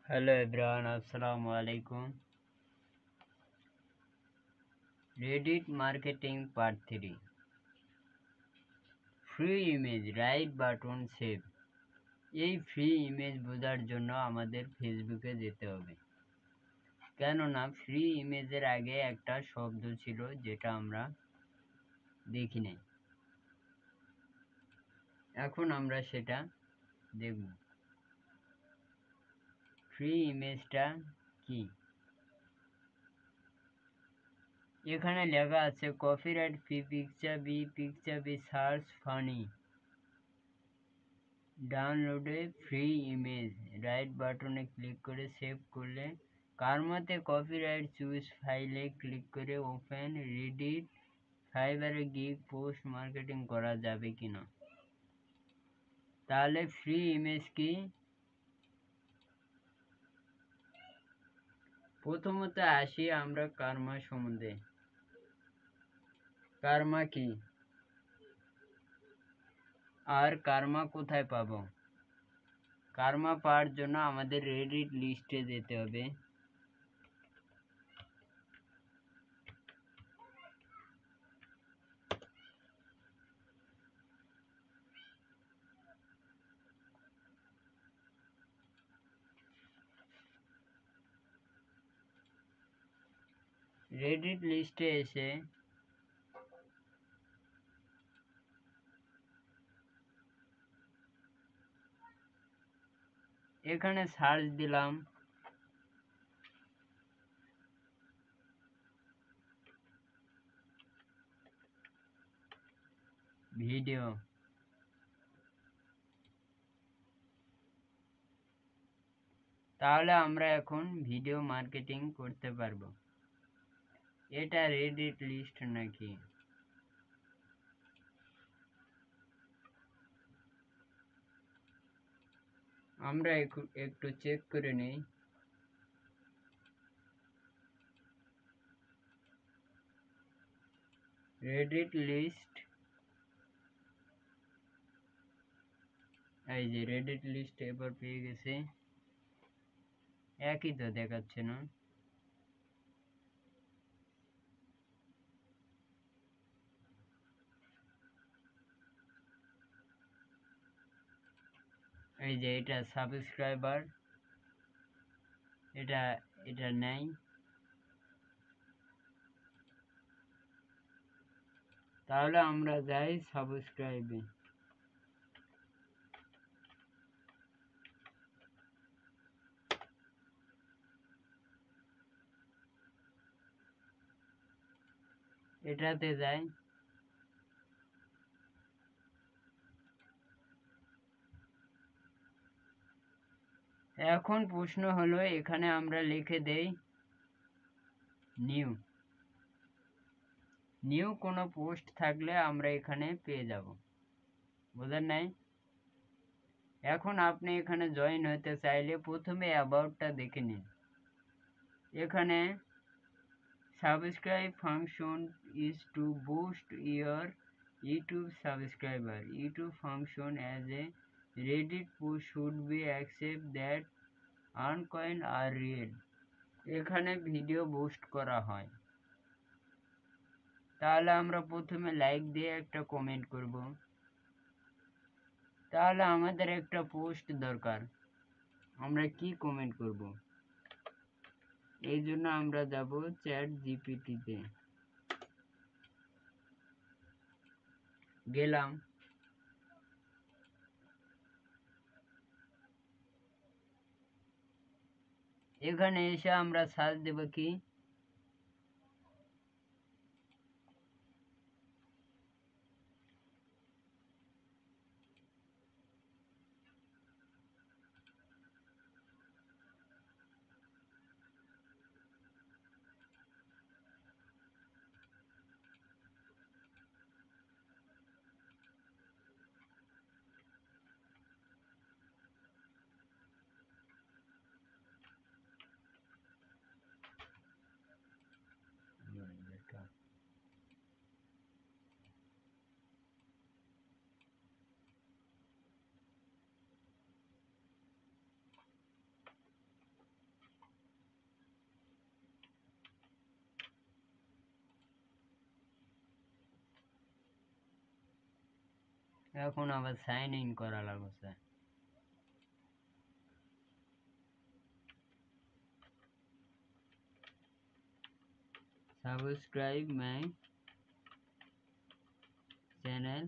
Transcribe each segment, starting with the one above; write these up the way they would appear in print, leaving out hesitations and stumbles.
Hello everyone, Assalamu alaikum. Reddit Marketing Part 3. Free image, right button save. এই free image বোঝার জন্য আমাদের ফেসবুকে যেতে হবে, কেননা ফ্রি ইমেজের আগে একটা শব্দ ছিল যেটা আমরা দেখি নাই। এখন আমরা সেটা দেখব। ফ্রি ইমেজটা কি? এখানে লেখা আছে copyright free picture be search funny ডাউনলোডে ফ্রি ইমেজ। রাইট বাটনে ক্লিক করে সেভ করলে কারমাতে কপিরাইট চুজ ফাইলে ক্লিক করে ওপেন রেডিট ফাইবারে গিয়ে পোস্ট মার্কেটিং করা যাবে কিনা। তাহলে ফ্রি ইমেজ কি? প্রথমত আসি আমরা কারমা সম্বন্ধে। কারমা কি আর কারমা কোথায় পাবো? কারমা পাওয়ার জন্য আমাদের রেডিট লিস্টে যেতে হবে। রেডিট লিস্টে এসে এখানে সার্চ দিলাম ভিডিও। তাহলে আমরা এখন ভিডিও মার্কেটিং করতে পারবো। এটা রেডিট লিস্ট নাকি? আমরা একটু চেক করে নেই। রেডিট লিস্ট, এই যে রেডিট লিস্ট এবার পেয়ে গেছে। একই তো দেখাচ্ছে না। এই যে এটা সাবস্ক্রাইবার, এটা এটা নেই। তাহলে আমরা যাই সাবস্ক্রাইবে। এটাতে যাই। এখন প্রশ্ন হলো এখানে আমরা লিখে দেই নিউ কোনো পোস্ট থাকলে আমরা এখানে পেয়ে যাব। বোঝেন নাই? এখন আপনি এখানে জয়েন হতে চাইলে প্রথমে অ্যাবাউটটা দেখে নিন। এখানে subscribe function is to boost your YouTube subscriber. YouTube function as a Reddit post should be accept that earn coin are real. এখানে ভিডিও বুস্ট করা হয়। তাহলে আমরা প্রথমে লাইক দিয়ে একটা কমেন্ট করব। তাহলে আমাদের একটা পোস্ট দরকার, আমরা কি কমেন্ট করব? এই জন্য আমরা যাব চ্যাট জিপিটিতে। গেলাম। এখানে এসে আমরা সার্চ দেব কি? এখন আবার সাইন ইন করা লাগছে। সাবস্ক্রাইব মাই চ্যানেল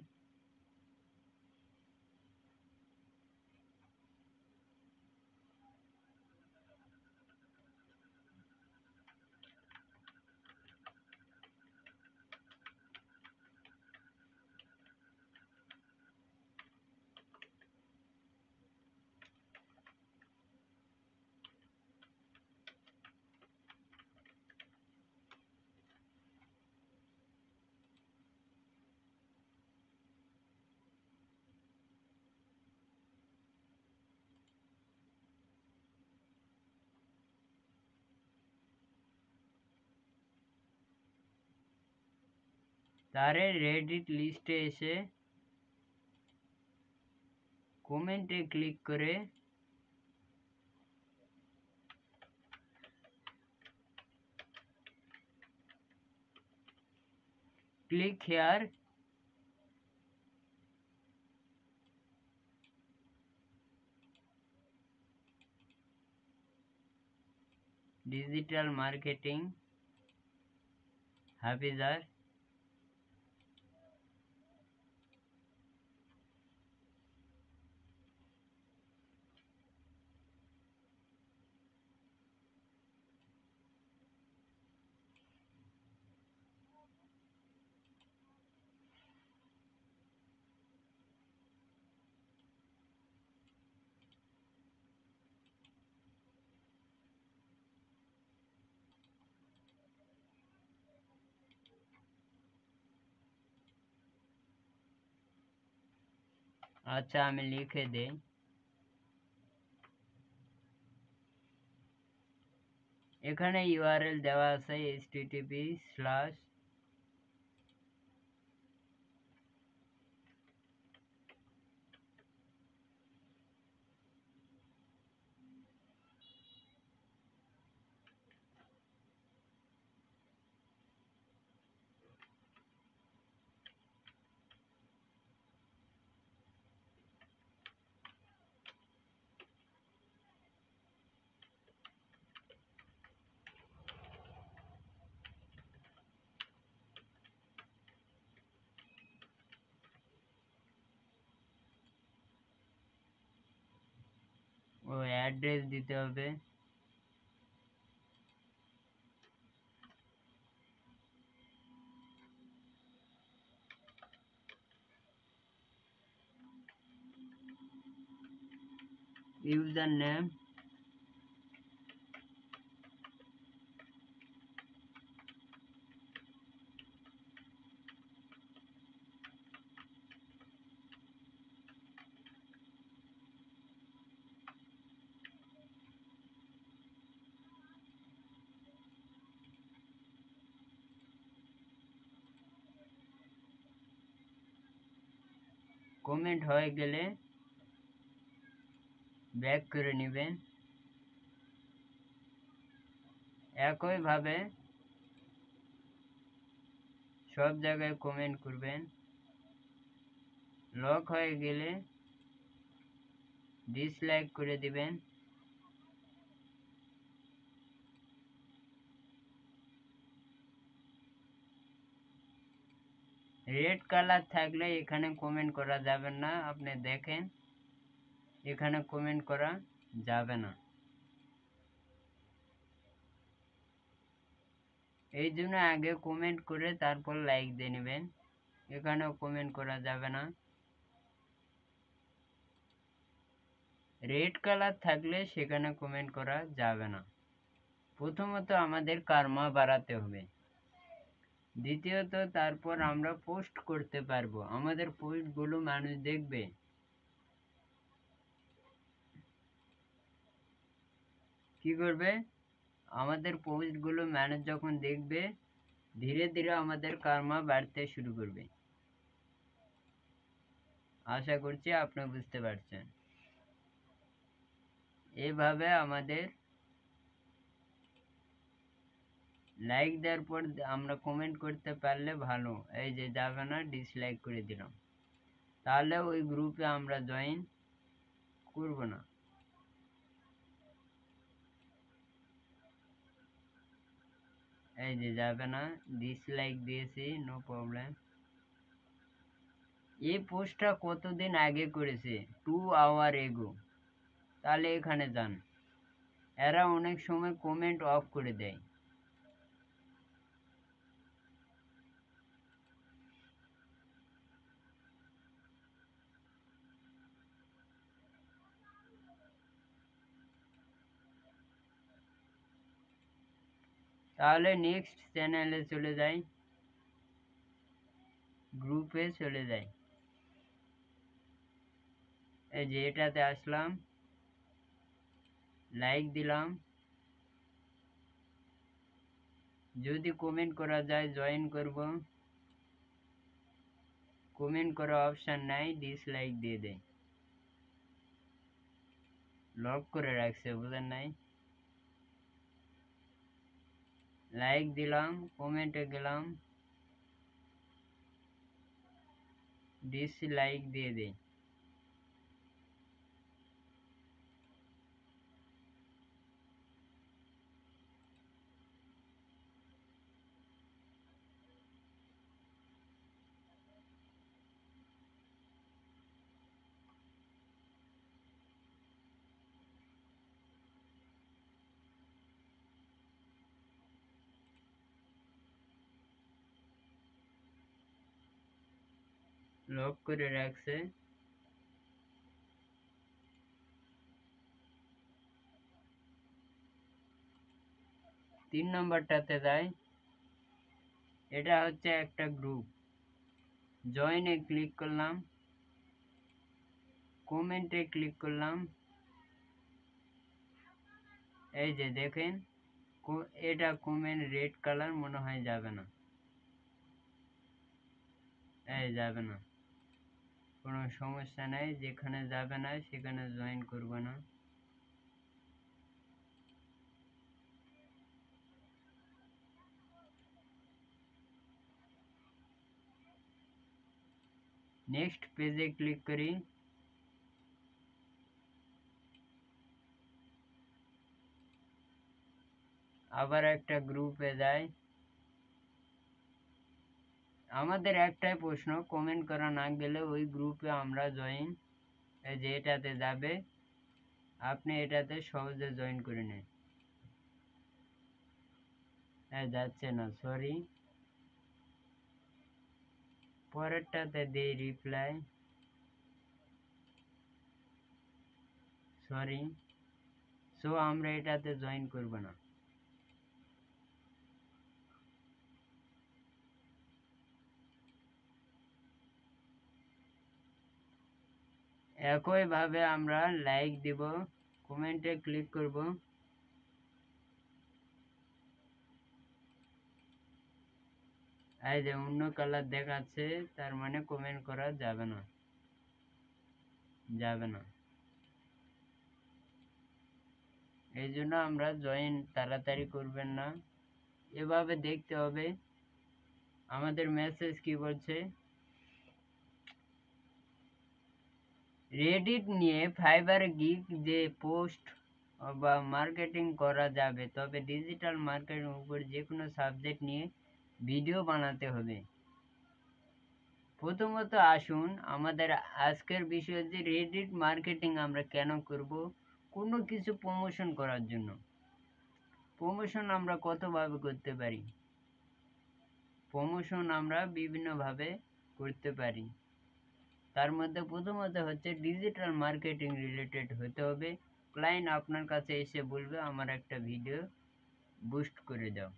তারে রেডিট লিস্টে এসে কমেন্টে ক্লিক করে click here digital marketing Hafizar আচ্ছা আমি লিখে দেই এখানে ইউআরএল দেওয়া আছে http/ ও অ্যাড্রেস দিতে হবে ইউজার নেম কমেন্ট হয়ে গেলে ব্যাক করে নেবেন একইভাবে সব জায়গায় কমেন্ট করবেন লক হয়ে গেলে ডিসলাইক করে দিবেন রেড কালার থাকলে এখানে কমেন্ট করা যাবে না আপনি দেখেন এখানে কমেন্ট করা যাবে না এই জন্য আগে কমেন্ট করে তারপর লাইক দিয়ে নেবেন এখানেও কমেন্ট করা যাবে না রেড কালার থাকলে সেখানে কমেন্ট করা যাবে না প্রথমত আমাদের কার্মা বাড়াতে হবে দ্বিতীয়ত তারপর আমরা পোস্ট করতে পারবো আমাদের পোস্টগুলো মানুষ দেখবে কি করবে আমাদের পোস্টগুলো মানুষ যখন দেখবে ধীরে ধীরে আমাদের কার্মা বাড়তে শুরু করবে আশা করছি আপনি বুঝতে পারছেন এভাবে আমাদের লাইক দেওয়ার পর আমরা কমেন্ট করতে পারলে ভালো এই যে যাবে না ডিসলাইক করে দিলাম তাহলে ওই গ্রুপে আমরা জয়েন করব না। এই যে যাবে না, ডিসলাইক দিয়েছি, নো প্রবলেম। এই পোস্টটা কতদিন আগে করেছে, 2 hour ago। তাহলে এখানে যান, এরা অনেক সময় কমেন্ট অফ করে দেয়। তাহলে নেক্সট চ্যানেলে চলে যাই, গ্রুপে চলে যাই। এই যে এটাতে আসলাম, লাইক দিলাম, যদি কমেন্ট করা যায় জয়েন করব, কমেন্ট করা অপশন নাই, ডিসলাইক দিয়ে দেয়, লক করে রাখছে, বুঝেন নাই। লাইক দিলাম, কমেন্টে গেলাম, ডিসলাইক দিয়ে দেয়। লক করে রাখছে। 3 নম্বরটাতে যাই, এটা হচ্ছে একটা গ্রুপ, জয়েনে ক্লিক করলাম, কমেন্টে ক্লিক করলাম। এই যে দেখেন, এটা কমেন্ট রেড কালার, মনে হয় যাবে না, এই যাবে না, কোনো সমস্যা নাই, যেখানে যাবে না সেখানে জয়েন করব না। নেক্সট পেজে ক্লিক করি, আবার একটা গ্রুপে যাই। আমাদের একটাই প্রশ্ন, কমেন্ট করা না গেলে ওই গ্রুপে আমরা জয়েন, এই যে এটাতে যাবে, আপনি এটাতে সহজে জয়েন করে নেন। যাচ্ছে না, সরি, পরেরটাতে দেই রিপ্লাই, সরি। সো আমরা এটাতে জয়েন করব না। একইভাবে আমরা লাইক দিব, কমেন্টে ক্লিক করব, এই যে অন্য কালার দেখাচ্ছে, তার মানে কমেন্ট করা যাবে না, যাবে না। এই জন্য আমরা জয়েন তাড়াতাড়ি করবেন না, এভাবে দেখতে হবে। আমাদের মেসেজ কি বলছে, রেডিট নিয়ে ফাইবার গিগ যে পোস্ট বা মার্কেটিং করা যাবে, তবে ডিজিটাল মার্কেটিং উপর যে কোনো সাবজেক্ট নিয়ে ভিডিও বানাতে হবে। প্রথমত আসুন, আমাদের আজকের বিষয় যে রেডিট মার্কেটিং আমরা কেন করব, কোনো কিছু প্রমোশন করার জন্য। প্রমোশন আমরা কতভাবে করতে পারি, প্রমোশন আমরা বিভিন্নভাবে করতে পারি। তার মধ্যে প্রথমত হচ্ছে ডিজিটাল মার্কেটিং রিলেটেড হতে হবে। ক্লায়েন্ট আপনার কাছে এসে বলবে আমার একটা ভিডিও বুস্ট করে দাও,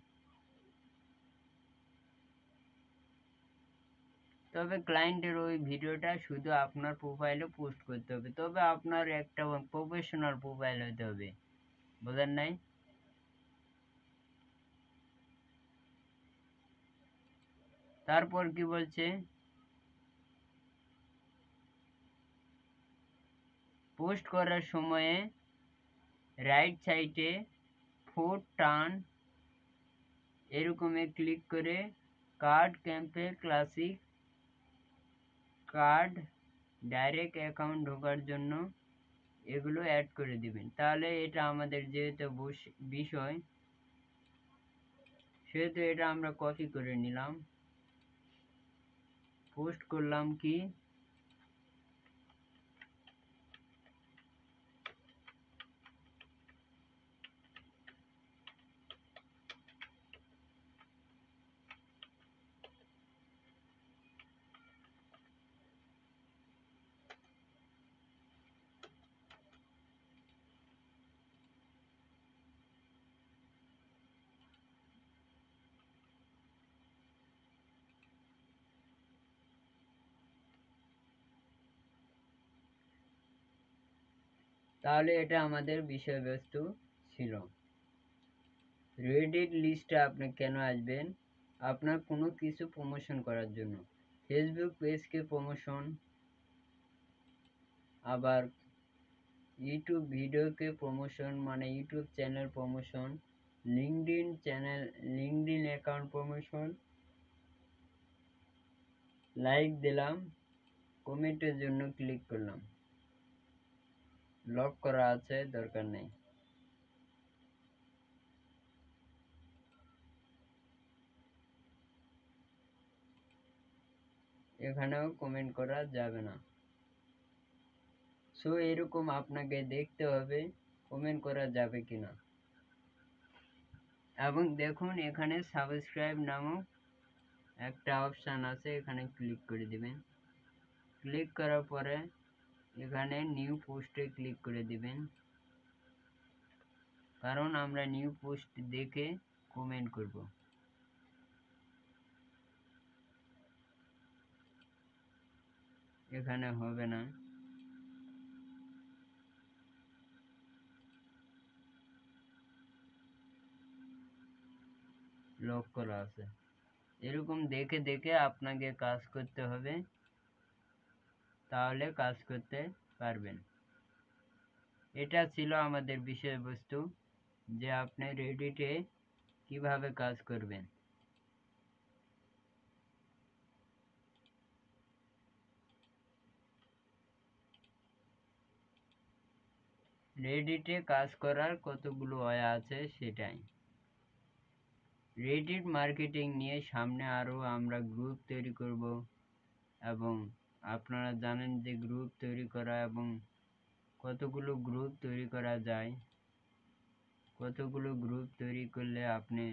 তবে ক্লায়েন্টের ওই ভিডিওটা শুধু আপনার প্রোফাইলে পোস্ট করতে হবে, তবে আপনার একটা প্রফেশনাল প্রোফাইল হতে হবে, বোঝেন নাই। তারপর কি বলছে, পোস্ট করার সময়ে রাইট সাইডে 4 টার্ন এরকমে ক্লিক করে কার্ড ক্যাম্পে ক্লাসিক কার্ড ডাইরেক্ট অ্যাকাউন্ট ঢোকার জন্য এগুলো অ্যাড করে দিবেন। তাহলে এটা আমাদের যেহেতু বিষয়, সেহেতু এটা আমরা কপি করে নিলাম, পোস্ট করলাম কি তাহলে এটা আমাদের বিষয়বস্তু ছিল। রেডিট লিস্টে আপনি কেন আসবেন? আপনার কোনো কিছু প্রমোশন করার জন্য, ফেসবুক পেজকে প্রমোশন, আবার ইউটিউব ভিডিওকে প্রমোশন মানে YouTube channel promotion, LinkedIn account promotion, like দিলাম, কমেন্টের জন্য ক্লিক করলাম, লক করা আছে দরকার নেই। এখানেও কমেন্ট করা যাবে না। সো এরকম আপনাকে দেখতে হবে কমেন্ট করা যাবে কিনা। এবং দেখুন এখানে সাবস্ক্রাইব নামক একটা অপশান আছে, এখানে ক্লিক করে দিবেন। ক্লিক করার পরে এখানে নিউ পোস্টে ক্লিক করে দিবেন, কারণ আমরা নিউ পোস্ট দেখে কমেন্ট করব। এখানে হবে না, লক করা আছে। এরকম দেখে দেখে আপনাকে কাজ করতে হবে, তাহলে কাজ করতে পারবেন। এটা ছিল আমাদের বিষয়বস্তু, যে আপনি রেডিটে কিভাবে কাজ করবেন। রেডিটে কাজ করার কতগুলো ওয়ে আছে সেটাই। রেডিট মার্কেটিং নিয়ে সামনে আরও আমরা গ্রুপ তৈরি করব, এবং আপনারা জানেন যে গ্রুপ তৈরি করা এবং কতগুলো গ্রুপ তৈরি করা যায়, কতগুলো গ্রুপ তৈরি করলে আপনি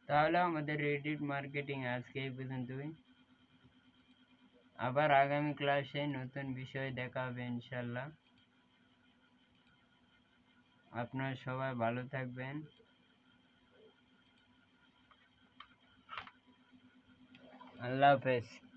তাহলে আমাদের রেডিট মার্কেটিং আজকে এই পর্যন্তই। আবার আগামী ক্লাসে নতুন বিষয় দেখা হবে ইনশাল্লাহ। আপনারা সবাই ভালো থাকবেন। আল্লাহ হাফেজ।